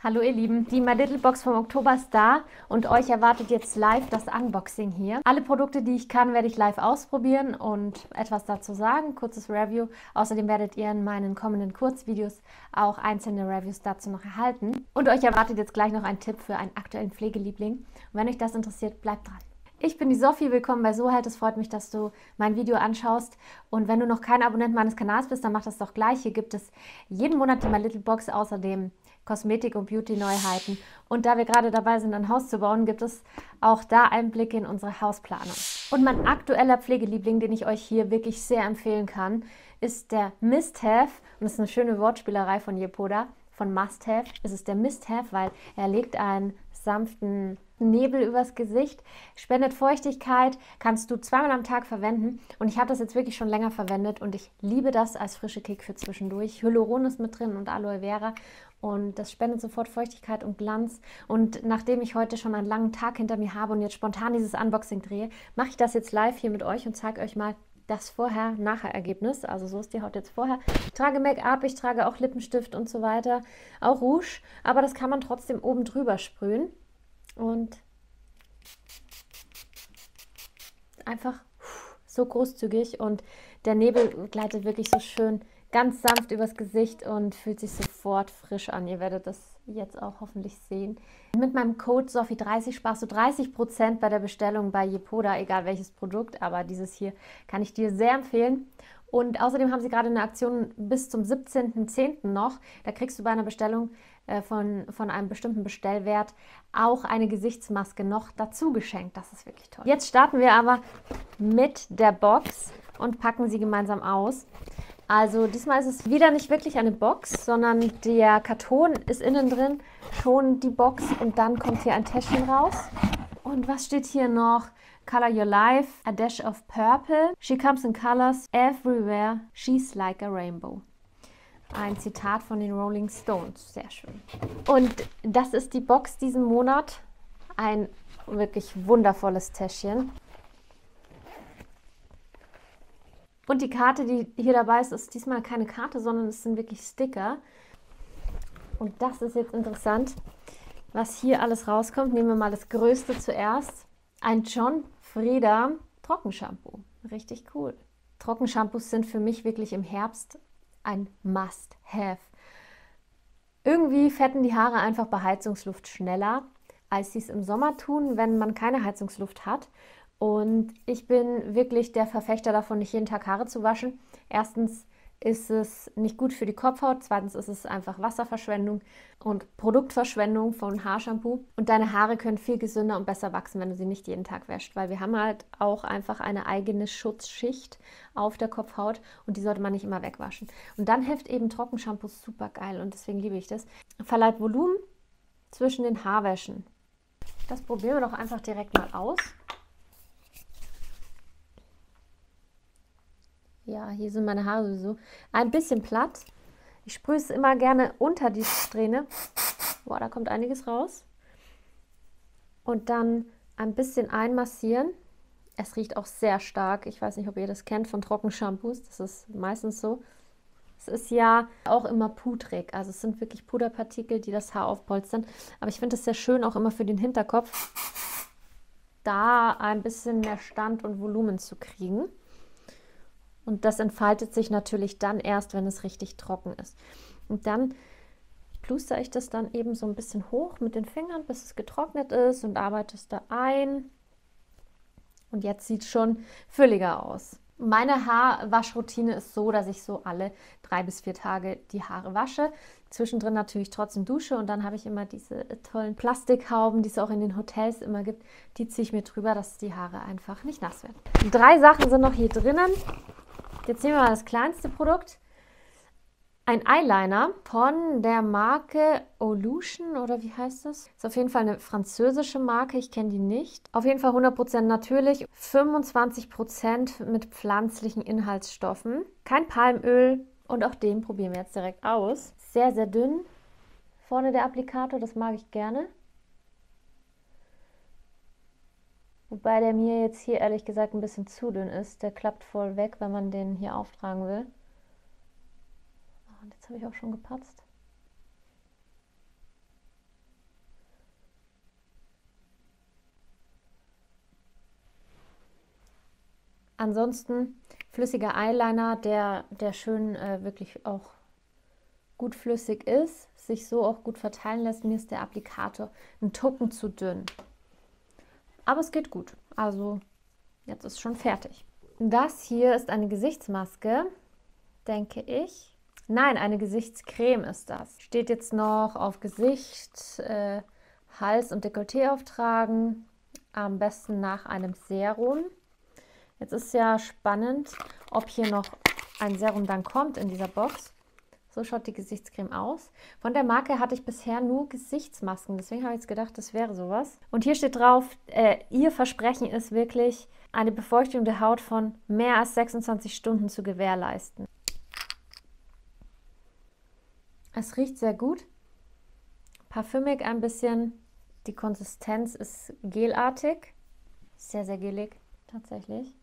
Hallo ihr Lieben, die My Little Box vom Oktober ist da und euch erwartet jetzt live das Unboxing hier. Alle Produkte, die ich kann, werde ich live ausprobieren und etwas dazu sagen, kurzes Review. Außerdem werdet ihr in meinen kommenden Kurzvideos auch einzelne Reviews dazu noch erhalten. Und euch erwartet jetzt gleich noch ein Tipp für einen aktuellen Pflegeliebling. Und wenn euch das interessiert, bleibt dran. Ich bin die Sophie, willkommen bei So Halt. Es freut mich, dass du mein Video anschaust. Und wenn du noch kein Abonnent meines Kanals bist, dann mach das doch gleich. Hier gibt es jeden Monat die My Little Box, außerdem Kosmetik- und Beauty-Neuheiten. Und da wir gerade dabei sind, ein Haus zu bauen, gibt es auch da Einblicke in unsere Hausplanung. Und mein aktueller Pflegeliebling, den ich euch hier wirklich sehr empfehlen kann, ist der Mist Have. Und das ist eine schöne Wortspielerei von Yepoda. Von Must Have ist es der Mist Have, weil er legt einen sanften Nebel übers Gesicht, spendet Feuchtigkeit, kannst du zweimal am Tag verwenden. Und ich habe das jetzt wirklich schon länger verwendet und ich liebe das als frische Kick für zwischendurch. Hyaluron ist mit drin und Aloe Vera. Und das spendet sofort Feuchtigkeit und Glanz. Und nachdem ich heute schon einen langen Tag hinter mir habe und jetzt spontan dieses Unboxing drehe, mache ich das jetzt live hier mit euch und zeige euch mal das Vorher-Nachher-Ergebnis. Also so ist die Haut jetzt vorher. Ich trage Make-up, ich trage auch Lippenstift und so weiter, auch Rouge. Aber das kann man trotzdem oben drüber sprühen. Und einfach so großzügig. Und der Nebel gleitet wirklich so schön ganz sanft übers Gesicht und fühlt sich sofort frisch an. Ihr werdet das jetzt auch hoffentlich sehen. Mit meinem Code Sophie30 sparst du 30% bei der Bestellung bei Yepoda, egal welches Produkt, aber dieses hier kann ich dir sehr empfehlen. Und außerdem haben sie gerade eine Aktion bis zum 17.10. noch. Da kriegst du bei einer Bestellung von einem bestimmten Bestellwert auch eine Gesichtsmaske noch dazu geschenkt. Das ist wirklich toll. Jetzt starten wir aber mit der Box und packen sie gemeinsam aus. Also diesmal ist es wieder nicht wirklich eine Box, sondern der Karton ist innen drin, schon die Box und dann kommt hier ein Täschchen raus. Und was steht hier noch? Color your life, a dash of purple. She comes in colors everywhere. She's like a rainbow. Ein Zitat von den Rolling Stones. Sehr schön. Und das ist die Box diesen Monat. Ein wirklich wundervolles Täschchen. Und die Karte, die hier dabei ist, ist diesmal keine Karte, sondern es sind wirklich Sticker. Und das ist jetzt interessant, was hier alles rauskommt. Nehmen wir mal das Größte zuerst. Ein John Frieda Trockenshampoo. Richtig cool. Trockenshampoos sind für mich wirklich im Herbst ein Must-Have. Irgendwie fetten die Haare einfach bei Heizungsluft schneller, als sie es im Sommer tun, wenn man keine Heizungsluft hat. Und ich bin wirklich der Verfechter davon, nicht jeden Tag Haare zu waschen. Erstens ist es nicht gut für die Kopfhaut, zweitens ist es einfach Wasserverschwendung und Produktverschwendung von Haarshampoo. Und deine Haare können viel gesünder und besser wachsen, wenn du sie nicht jeden Tag wäschst, weil wir haben halt auch einfach eine eigene Schutzschicht auf der Kopfhaut und die sollte man nicht immer wegwaschen. Und dann hilft eben Trockenshampoo super geil und deswegen liebe ich das. Verleiht Volumen zwischen den Haarwäschen. Das probieren wir doch einfach direkt mal aus. Ja, hier sind meine Haare sowieso ein bisschen platt. Ich sprühe es immer gerne unter die Strähne. Boah, da kommt einiges raus. Und dann ein bisschen einmassieren. Es riecht auch sehr stark. Ich weiß nicht, ob ihr das kennt von Trockenshampoos. Das ist meistens so. Es ist ja auch immer pudrig. Also es sind wirklich Puderpartikel, die das Haar aufpolstern. Aber ich finde es sehr schön, auch immer für den Hinterkopf, da ein bisschen mehr Stand und Volumen zu kriegen. Und das entfaltet sich natürlich dann erst, wenn es richtig trocken ist. Und dann pluster ich das dann eben so ein bisschen hoch mit den Fingern, bis es getrocknet ist und arbeite es da ein. Und jetzt sieht es schon fülliger aus. Meine Haarwaschroutine ist so, dass ich so alle 3 bis 4 Tage die Haare wasche. Zwischendrin natürlich trotzdem dusche und dann habe ich immer diese tollen Plastikhauben, die es auch in den Hotels immer gibt. Die ziehe ich mir drüber, dass die Haare einfach nicht nass werden. 3 Sachen sind noch hier drinnen. Jetzt nehmen wir mal das kleinste Produkt. Ein Eyeliner von der Marke Olution oder wie heißt das? Ist auf jeden Fall eine französische Marke, ich kenne die nicht. Auf jeden Fall 100% natürlich, 25% mit pflanzlichen Inhaltsstoffen. Kein Palmöl und auch den probieren wir jetzt direkt aus. Sehr, sehr dünn. Vorne der Applikator, das mag ich gerne. Wobei der mir jetzt hier ehrlich gesagt ein bisschen zu dünn ist. Der klappt voll weg, wenn man den hier auftragen will. Und jetzt habe ich auch schon gepatzt. Ansonsten flüssiger Eyeliner, der schön wirklich auch gut flüssig ist, sich so auch gut verteilen lässt. Mir ist der Applikator ein Tucken zu dünn. Aber es geht gut. Also jetzt ist schon fertig. Das hier ist eine Gesichtsmaske, denke ich. Nein, eine Gesichtscreme ist das. Steht jetzt noch auf Gesicht, Hals und Dekolleté auftragen. Am besten nach einem Serum. Jetzt ist ja spannend, ob hier noch ein Serum dann kommt in dieser Box. So schaut die Gesichtscreme aus. Von der Marke hatte ich bisher nur Gesichtsmasken. Deswegen habe ich jetzt gedacht, das wäre sowas. Und hier steht drauf, ihr Versprechen ist wirklich, eine Befeuchtung der Haut von mehr als 26 Stunden zu gewährleisten. Es riecht sehr gut. Parfümig ein bisschen. Die Konsistenz ist gelartig. Sehr, sehr gelig tatsächlich.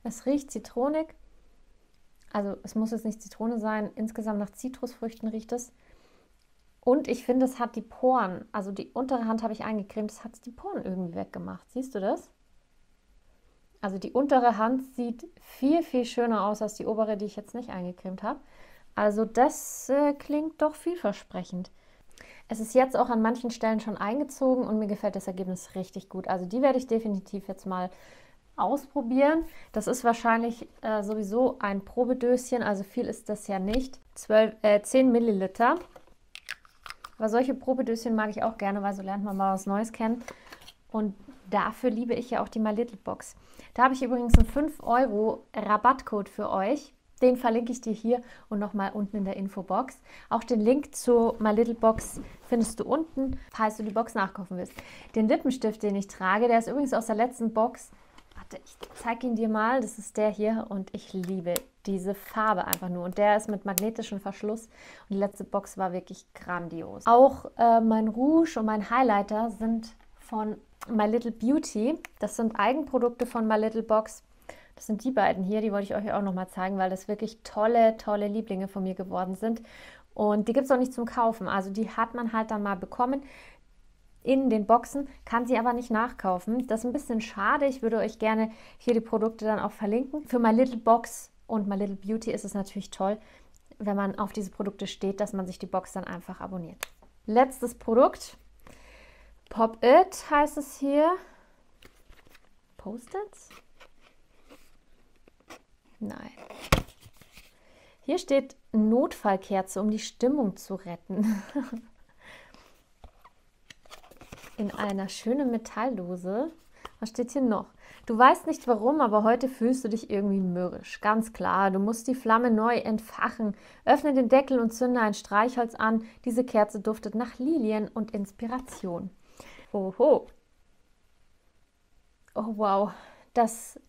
Es riecht zitronig, also es muss jetzt nicht Zitrone sein, insgesamt nach Zitrusfrüchten riecht es. Und ich finde, es hat die Poren, also die untere Hand habe ich eingecremt, es hat die Poren irgendwie weggemacht. Siehst du das? Also die untere Hand sieht viel, viel schöner aus als die obere, die ich jetzt nicht eingecremt habe. Also das klingt doch vielversprechend. Es ist jetzt auch an manchen Stellen schon eingezogen und mir gefällt das Ergebnis richtig gut. Also die werde ich definitiv jetzt mal ausprobieren. Das ist wahrscheinlich sowieso ein Probedöschen, also viel ist das ja nicht. 10 Milliliter. Aber solche Probedöschen mag ich auch gerne, weil so lernt man mal was Neues kennen. Und dafür liebe ich ja auch die My Little Box. Da habe ich übrigens einen 5 € Rabattcode für euch. Den verlinke ich dir hier und nochmal unten in der Infobox. Auch den Link zu My Little Box findest du unten, falls du die Box nachkaufen willst. Den Lippenstift, den ich trage, der ist übrigens aus der letzten Box. Warte, ich zeige ihn dir mal. Das ist der hier und ich liebe diese Farbe einfach nur. Und der ist mit magnetischem Verschluss. Und die letzte Box war wirklich grandios. Auch mein Rouge und mein Highlighter sind von My Little Beauty. Das sind Eigenprodukte von My Little Box. Das sind die beiden hier, die wollte ich euch auch nochmal zeigen, weil das wirklich tolle, tolle Lieblinge von mir geworden sind. Und die gibt es auch nicht zum Kaufen. Also die hat man halt dann mal bekommen in den Boxen, kann sie aber nicht nachkaufen. Das ist ein bisschen schade. Ich würde euch gerne hier die Produkte dann auch verlinken. Für My Little Box und My Little Beauty ist es natürlich toll, wenn man auf diese Produkte steht, dass man sich die Box dann einfach abonniert. Letztes Produkt. Pop It heißt es hier. Post-its? Nein. Hier steht Notfallkerze, um die Stimmung zu retten. In einer schönen Metalldose. Was steht hier noch? Du weißt nicht warum, aber heute fühlst du dich irgendwie mürrisch. Ganz klar, du musst die Flamme neu entfachen. Öffne den Deckel und zünde ein Streichholz an. Diese Kerze duftet nach Lilien und Inspiration. Oho. Oh wow, das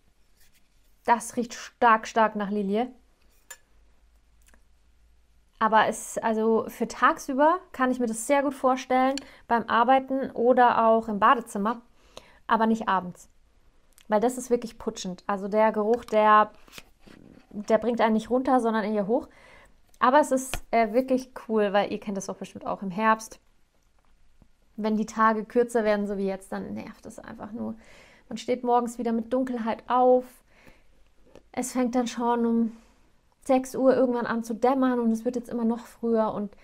riecht stark, stark nach Lilie. Aber also für tagsüber kann ich mir das sehr gut vorstellen, beim Arbeiten oder auch im Badezimmer, aber nicht abends. Weil das ist wirklich putschend. Also der Geruch, der bringt einen nicht runter, sondern eher hoch. Aber es ist wirklich cool, weil ihr kennt das auch bestimmt auch im Herbst. Wenn die Tage kürzer werden, so wie jetzt, dann nervt es einfach nur. Man steht morgens wieder mit Dunkelheit auf. Es fängt dann schon um 6 Uhr irgendwann an zu dämmern und es wird jetzt immer noch früher und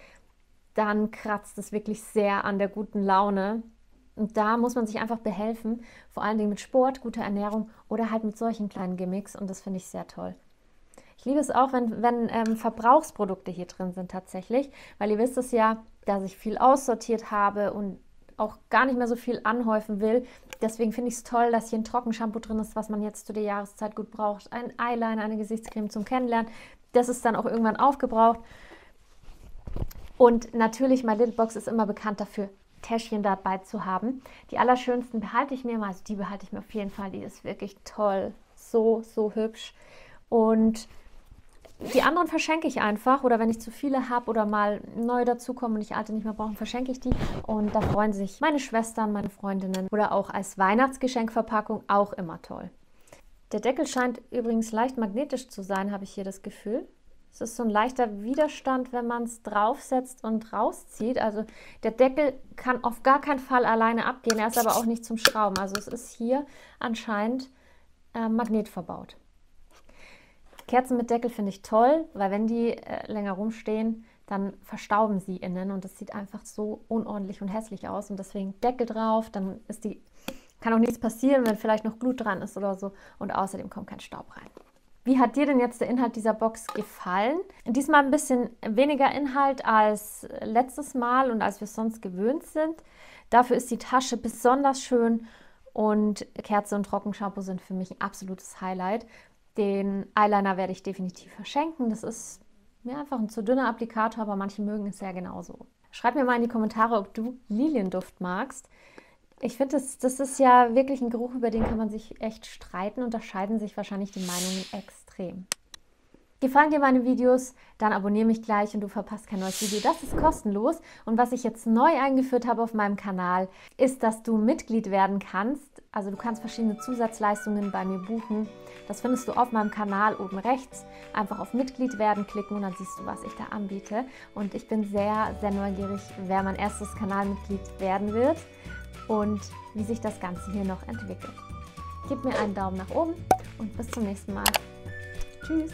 dann kratzt es wirklich sehr an der guten Laune. Und da muss man sich einfach behelfen, vor allen Dingen mit Sport, guter Ernährung oder halt mit solchen kleinen Gimmicks und das finde ich sehr toll. Ich liebe es auch, wenn Verbrauchsprodukte hier drin sind tatsächlich, weil ihr wisst es ja, dass ich viel aussortiert habe und auch gar nicht mehr so viel anhäufen will. Deswegen finde ich es toll, dass hier ein Trockenshampoo drin ist, was man jetzt zu der Jahreszeit gut braucht. Ein Eyeliner, eine Gesichtscreme zum Kennenlernen. Das ist dann auch irgendwann aufgebraucht. Und natürlich, My Little Box ist immer bekannt dafür, Täschchen dabei zu haben. Die allerschönsten behalte ich mir mal. Also die behalte ich mir auf jeden Fall. Die ist wirklich toll. So, so hübsch. Und die anderen verschenke ich einfach oder wenn ich zu viele habe oder mal neu dazukommen und ich alte nicht mehr brauche, verschenke ich die. Und da freuen sich meine Schwestern, meine Freundinnen oder auch als Weihnachtsgeschenkverpackung auch immer toll. Der Deckel scheint übrigens leicht magnetisch zu sein, habe ich hier das Gefühl. Es ist so ein leichter Widerstand, wenn man es draufsetzt und rauszieht. Also der Deckel kann auf gar keinen Fall alleine abgehen. Er ist aber auch nicht zum Schrauben. Also es ist hier anscheinend Magnet verbaut. Kerzen mit Deckel finde ich toll, weil wenn die länger rumstehen, dann verstauben sie innen und das sieht einfach so unordentlich und hässlich aus. Und deswegen Deckel drauf, dann kann auch nichts passieren, wenn vielleicht noch Glut dran ist oder so. Und außerdem kommt kein Staub rein. Wie hat dir denn jetzt der Inhalt dieser Box gefallen? Diesmal ein bisschen weniger Inhalt als letztes Mal und als wir es sonst gewöhnt sind. Dafür ist die Tasche besonders schön und Kerze und Trockenshampoo sind für mich ein absolutes Highlight. Den Eyeliner werde ich definitiv verschenken. Das ist mir einfach ein zu dünner Applikator, aber manche mögen es ja genauso. Schreib mir mal in die Kommentare, ob du Lilienduft magst. Ich finde, das ist ja wirklich ein Geruch, über den kann man sich echt streiten. Unterscheiden sich wahrscheinlich die Meinungen extrem. Gefallen dir meine Videos? Dann abonniere mich gleich und du verpasst kein neues Video. Das ist kostenlos. Und was ich jetzt neu eingeführt habe auf meinem Kanal, ist, dass du Mitglied werden kannst. Also du kannst verschiedene Zusatzleistungen bei mir buchen. Das findest du auf meinem Kanal oben rechts. Einfach auf Mitglied werden klicken und dann siehst du, was ich da anbiete. Und ich bin sehr, sehr neugierig, wer mein erstes Kanalmitglied werden wird und wie sich das Ganze hier noch entwickelt. Gib mir einen Daumen nach oben und bis zum nächsten Mal. Tschüss!